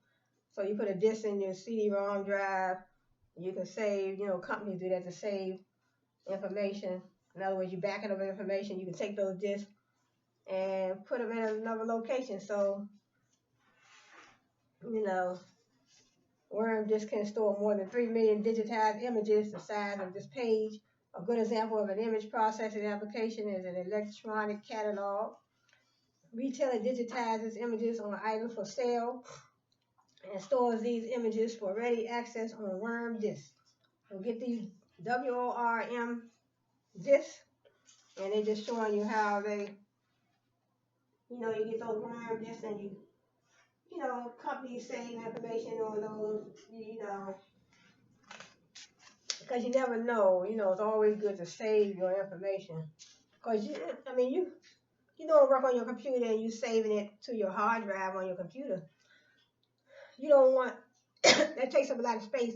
So you put a disk in your CD-ROM drive, you can save, companies do that to save information. In other words, you backing up information, you can take those disks and put them in another location. So, worm disk can store more than 3 million digitized images the size of this page. A good example of an image processing application is an electronic catalog. Retailer digitizes images on items for sale and stores these images for ready access on worm disks. So get these WORM disks, and they're just showing you how they, you get those worm disks and companies save information on those, because you never know, it's always good to save your information. Because, you work on your computer and you saving it to your hard drive on your computer. You don't want, that takes up a lot of space.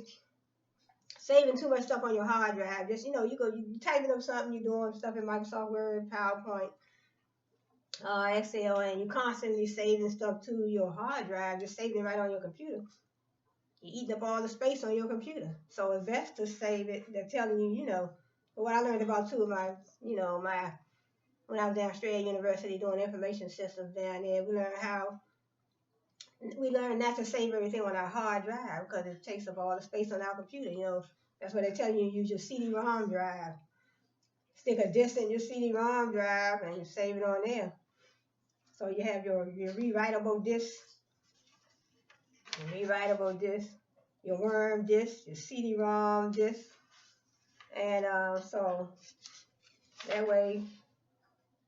Saving too much stuff on your hard drive. Just, you typing up something, you're doing stuff in Microsoft Word, PowerPoint, Excel, and you constantly saving stuff to your hard drive, just saving it right on your computer. You're eating up all the space on your computer. So it's best to save it. They're telling you, what I learned about too, when I was down at Australia University doing information systems down there, we learned not to save everything on our hard drive because it takes up all the space on our computer. That's what they're telling you, use your CD-ROM drive. Stick a disk in your CD-ROM drive and you save it on there. So you have your rewritable disk rewritable disk, your worm disk, your CD-ROM disk, and so that way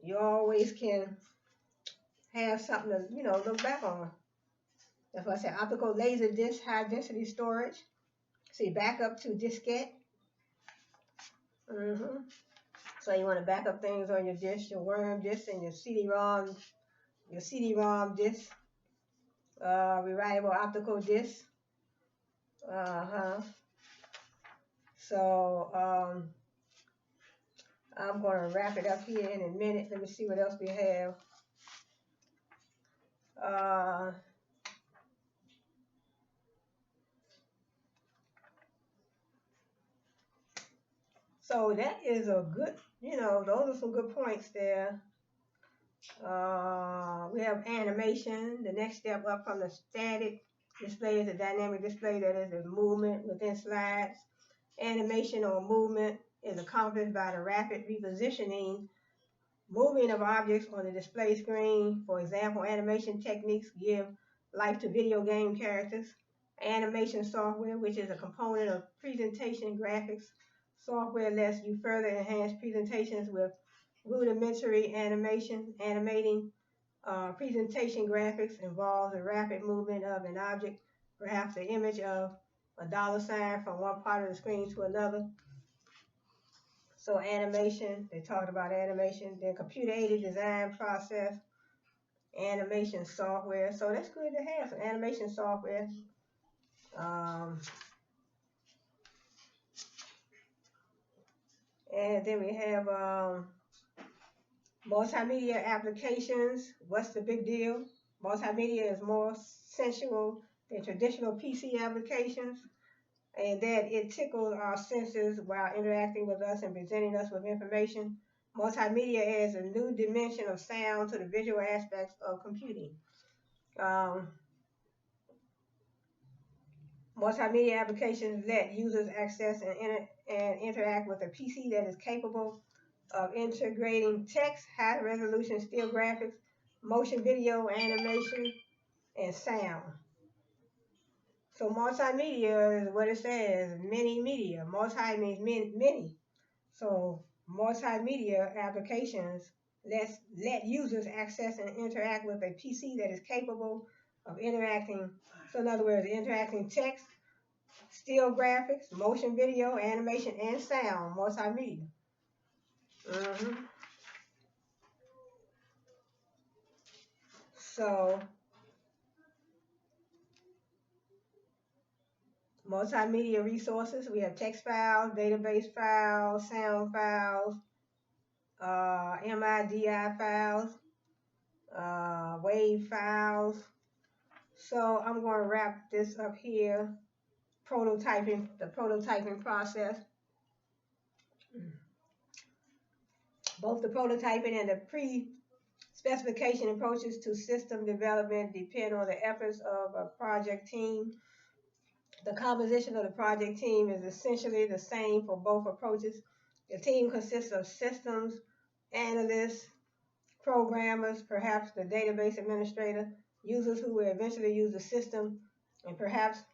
you always can have something to look back on. That's why I said optical laser disk, high density storage. See, back up to diskette. So you want to back up things on your disk, your worm disk, and your CD-ROM disk, rewritable optical disk. So I'm going to wrap it up here in a minute. Let me see what else we have. So that is a good, those are some good points there. We have animation. The next step up from the static display is a dynamic display, that is the movement within slides. Animation or movement is accomplished by the rapid repositioning, moving of objects on the display screen. For example, animation techniques give life to video game characters. Animation software, which is a component of presentation graphics software, lets you further enhance presentations with rudimentary animation. Animating presentation graphics involves the rapid movement of an object, perhaps the image of a dollar sign, from one part of the screen to another. So animation, they talked about animation. Then computer-aided design process, animation software. So that's good to have some animation software. And then we have multimedia applications. What's the big deal? Multimedia is more sensual than traditional PC applications, and that it tickles our senses while interacting with us and presenting us with information. Multimedia adds a new dimension of sound to the visual aspects of computing. Multimedia applications let users access and interact with a PC that is capable of integrating text, high-resolution still graphics, motion video, animation, and sound. So multimedia is what it says, many media. Multi means many. So multimedia applications let users access and interact with a PC that is capable of interacting. So in other words, interacting text, still graphics, motion video, animation, and sound, multimedia. So multimedia resources, we have text files, database files, sound files, MIDI files, wave files. So I'm going to wrap this up here. The prototyping process. Both the prototyping and the pre-specification approaches to system development depend on the efforts of a project team. The composition of the project team is essentially the same for both approaches. The team consists of systems, analysts, programmers, perhaps the database administrator, users who will eventually use the system, and perhaps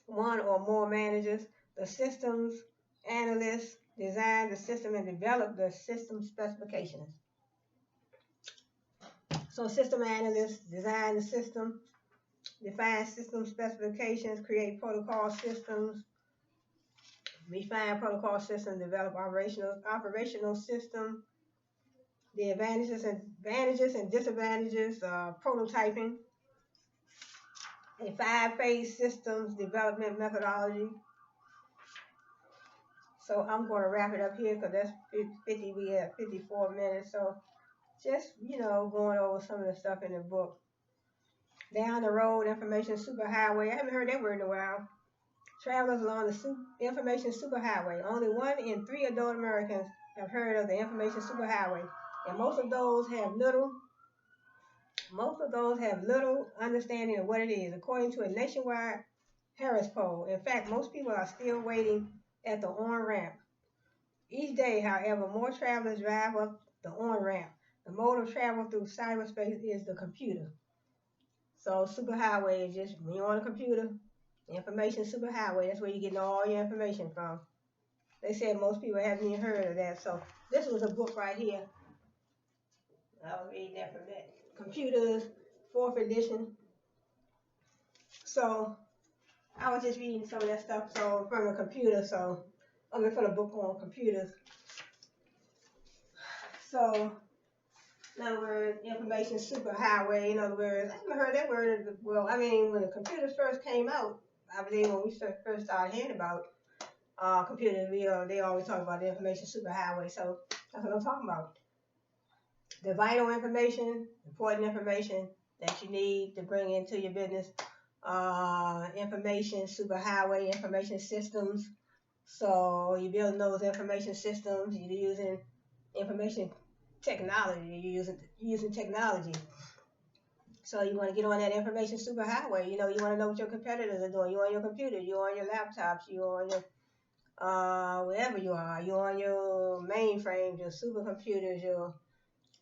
one or more managers. The systems analysts design the system and develop the system specifications. So system analysts design the system, define system specifications, create protocol systems, refine protocol systems, develop operational system, the advantages and disadvantages of prototyping, a 5-phase systems development methodology. So I'm going to wrap it up here because that's 50. We have 54 minutes. So just, going over some of the stuff in the book. Down the road, information superhighway. I haven't heard that word in a while. Travelers along the information superhighway. Only 1 in 3 adult Americans have heard of the information superhighway, and most of those have little understanding of what it is, according to a nationwide Harris poll. In fact, most people are still waiting at the on-ramp. Each day, however, more travelers drive up the on-ramp. The mode of travel through cyberspace is the computer. So superhighway is just when you're on a computer, information superhighway. That's where you're getting all your information from. They said most people haven't even heard of that. So this was a book right here. I was reading that from that. Computers, fourth edition. So I was just reading some of that stuff. So from the computer. So I mean from the book on computers. So in other words, information superhighway. In other words, I haven't heard that word. Well, I mean when the computers first came out, I believe when we first started hearing about computers, they always talk about the information superhighway. So that's what I'm talking about. The vital information, important information that you need to bring into your business, information superhighway, information systems. So you're building those information systems. You're using information technology. You're using technology. So you want to get on that information superhighway. You want to know what your competitors are doing. You're on your computer. You're on your laptops. You're on your wherever you are. You're on your mainframes, your supercomputers, your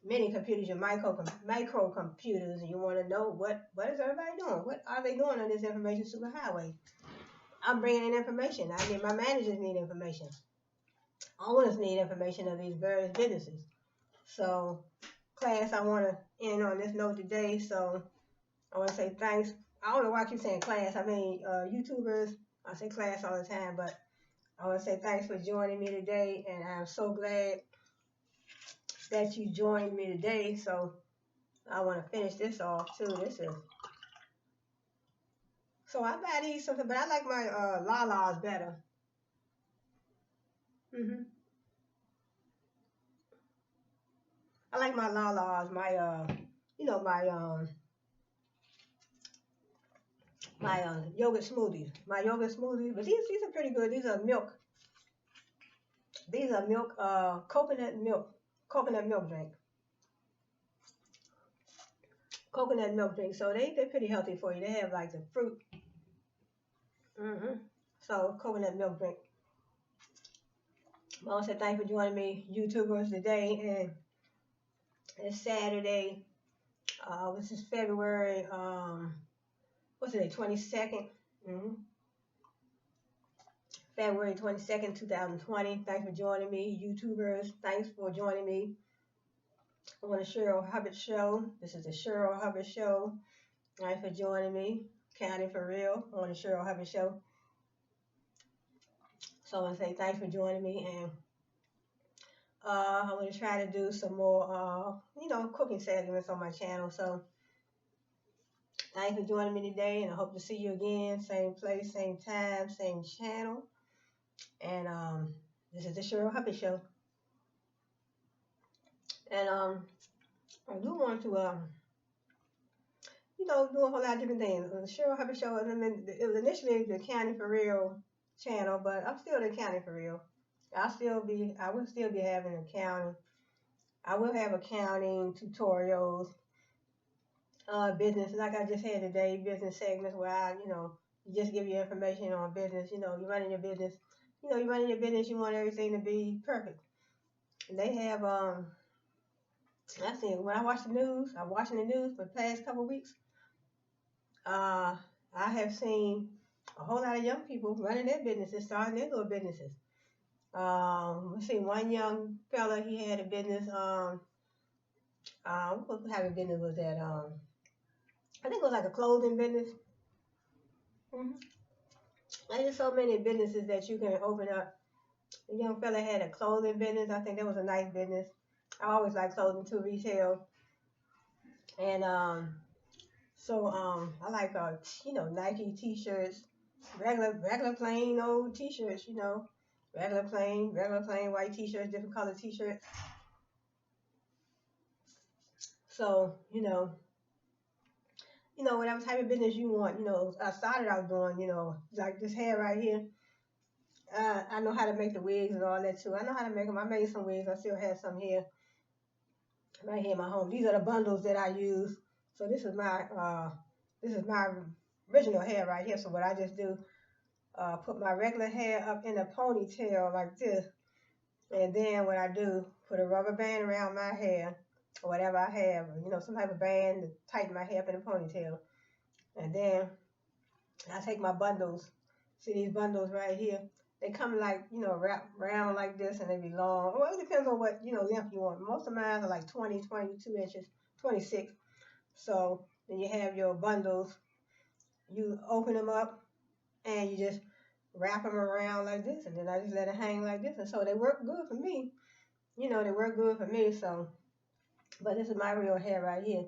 mini computers, your micro computers, and you want to know what is everybody doing? What are they doing on this information superhighway? I'm bringing in information. My managers need information. Owners need information of these various businesses. So, class, I want to end on this note today. So, I want to say thanks. I don't know why I keep saying class. I mean, YouTubers, I say class all the time, but I want to say thanks for joining me today, and I'm so glad that you joined me today. So I want to finish this off too. So I buy these something, but I like my Lala's better. I like my Lala's, my my yogurt smoothies. My yogurt smoothies, but these are pretty good. These are milk. These are milk, coconut milk drink. Coconut milk drink. So they're pretty healthy for you. They have like the fruit. So coconut milk drink. I want to say thanks for joining me, YouTubers, today. And it's Saturday. This is February. What's today? 22nd. February 22nd, 2020. Thanks for joining me, YouTubers. Thanks for joining me on the Cheryle Hubbard Show. This is the Cheryle Hubbard Show. Thanks for joining me, Counting for Real, on the Cheryle Hubbard Show. So I want to say thanks for joining me, and I'm going to try to do some more, cooking segments on my channel. So thanks for joining me today, and I hope to see you again, same place, same time, same channel. And this is the Cheryle Hubbard Show. And I do want to, do a whole lot of different things. The Cheryle Hubbard Show, it was initially the Counting for Real channel, but I'm still the Counting for Real. I will still be having accounting. I will have accounting tutorials, business, like I just had today, business segments where I, just give you information on business. You're running your business. You're running your business, you want everything to be perfect. And they have, I see, when I'm watching the news for the past couple of weeks, I have seen a whole lot of young people running their businesses, starting their little businesses. Let's see, one young fella, he had a business, what type of business was that? I think it was like a clothing business. There's so many businesses that you can open up. The young fella had a clothing business. I think that was a nice business. I always like clothing too, retail. And I like Nike t-shirts, regular plain old t-shirts, regular plain white t-shirts, different color t-shirts. So, whatever type of business you want, I started out doing, like this hair right here. I know how to make the wigs and all that too. I know how to make them. I made some wigs. I still have some here, right here in my home. These are the bundles that I use. So this is my original hair right here. So what I just do, put my regular hair up in a ponytail like this, and then what I do, put a rubber band around my hair, or whatever I have, some type of band to tighten my hair up in a ponytail. And then I take my bundles. See these bundles right here? They come like, wrapped round like this and they be long. Well, it depends on what, length you want. Most of mine are like 20, 22 inches, 26. So then you have your bundles. You open them up and you just wrap them around like this. And then I just let it hang like this. And so they work good for me. They work good for me. So, but this is my real hair right here.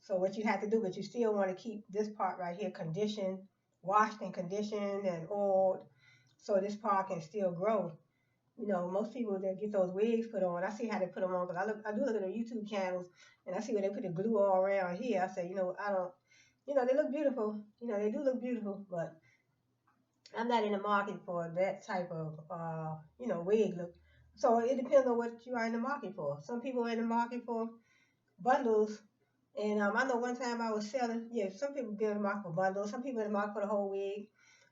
So what you have to do, but you still want to keep this part right here conditioned, washed and conditioned and oiled, so this part can still grow. Most people that get those wigs put on, I see how they put them on because I do look at their YouTube channels and I see where they put the glue all around here. I say, I don't, they look beautiful. They do look beautiful, but I'm not in the market for that type of, wig look. So it depends on what you are in the market for. Some people are in the market for bundles. And I know one time I was selling, yeah, some people get in the market for bundles, some people in the market for the whole wig.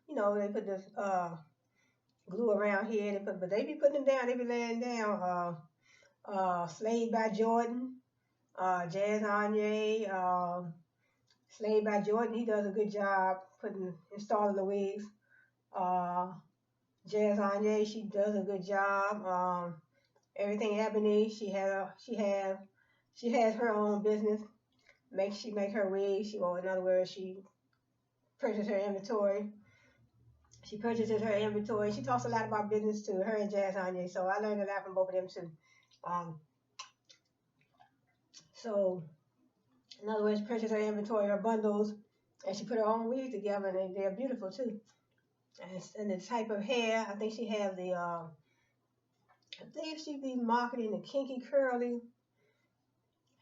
They put this glue around here, but they be putting them down, they be laying down. Slayed by Jordan, Jazz Anye, Slayed by Jordan, he does a good job installing the wigs. Uh, Jazz Anye, she does a good job. Everything Ebony, she has her own business. She make her wigs. Well, in other words, she purchases her inventory. She purchases her inventory. She talks a lot about business too. Her and Jazz Anya. So I learned a lot from both of them too. Um, so in other words, she purchases her inventory, her bundles, and she put her own wigs together, and they're beautiful too. And the type of hair, I think she has the. I think she be marketing the kinky curly,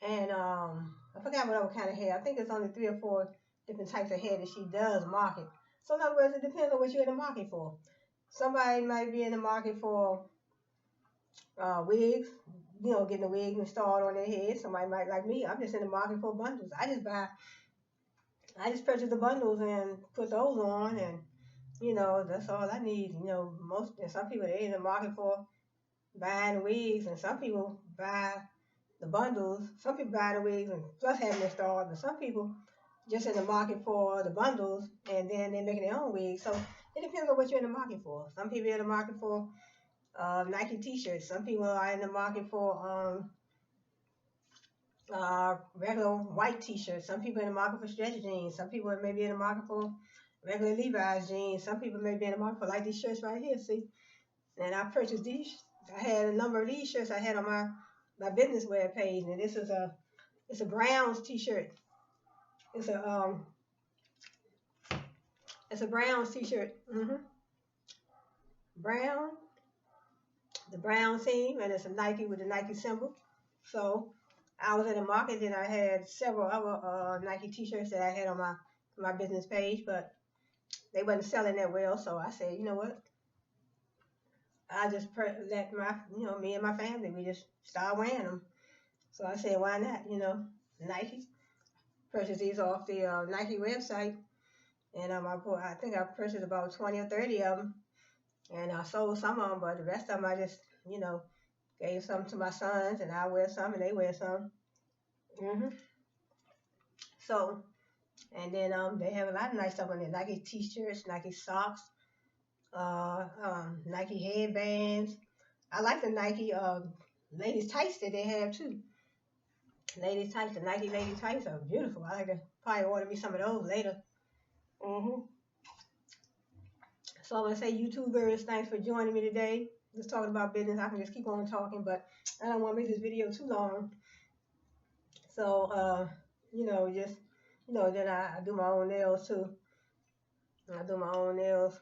and I forgot what other kind of hair. I think it's only 3 or 4 different types of hair that she does market. So in other words, it depends on what you're in the market for. Somebody might be in the market for wigs, getting a wig installed on their head. Somebody might, like me, I'm just in the market for bundles. I just purchase the bundles and put those on, and that's all I need. Some people they in the market for buying the wigs, and some people buy the bundles. Some people buy the wigs and plus have them installed, but some people just in the market for the bundles and then they're making their own wigs. So it depends on what you're in the market for. Some people are in the market for Nike t-shirts. Some people are in the market for regular white t-shirts. Some people are in the market for stretch jeans. Some people may be in the market for regular Levi's jeans. Some people may be in the market for like these shirts right here, see? And I purchased these. I had a number of these shirts I had on my business web page, and it's a Browns t-shirt. It's a Browns t-shirt. Brown, the Brown team, and it's a Nike with the Nike symbol. So I was in the market, and I had several other Nike t-shirts that I had on my business page, but they wasn't selling that well. So I said, you know what? I just let me and my family, we just start wearing them. So I said, why not? Nike. Purchased these off the Nike website, and I think I purchased about 20 or 30 of them, and I sold some of them, but the rest of them I just gave some to my sons, and I wear some, and they wear some. So, and then they have a lot of nice stuff on there: Nike T-shirts, Nike socks, Nike headbands. I like the Nike ladies tights that they have too. Ladies tights, the Nike lady tights are beautiful. I like to probably order me some of those later. So I want to say, YouTubers, thanks for joining me today. Just talking about business. I can just keep on talking, but I don't want to make this video too long. So, then I do my own nails too. I do my own nails.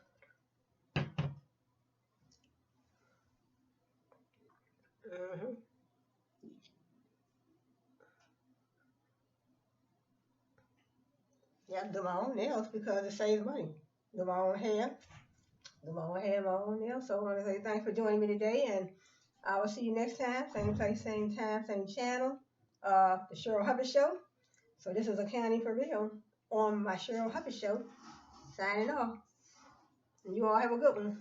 Yeah, I do my own nails because it saves money. Do my own hair. Do my own hair, my own nails. So I want to say thanks for joining me today, and I will see you next time. Same place, same time, same channel. The Cheryle Hubbard Show. So this is Accounting for Real on my Cheryle Hubbard Show. Signing off. And you all have a good one.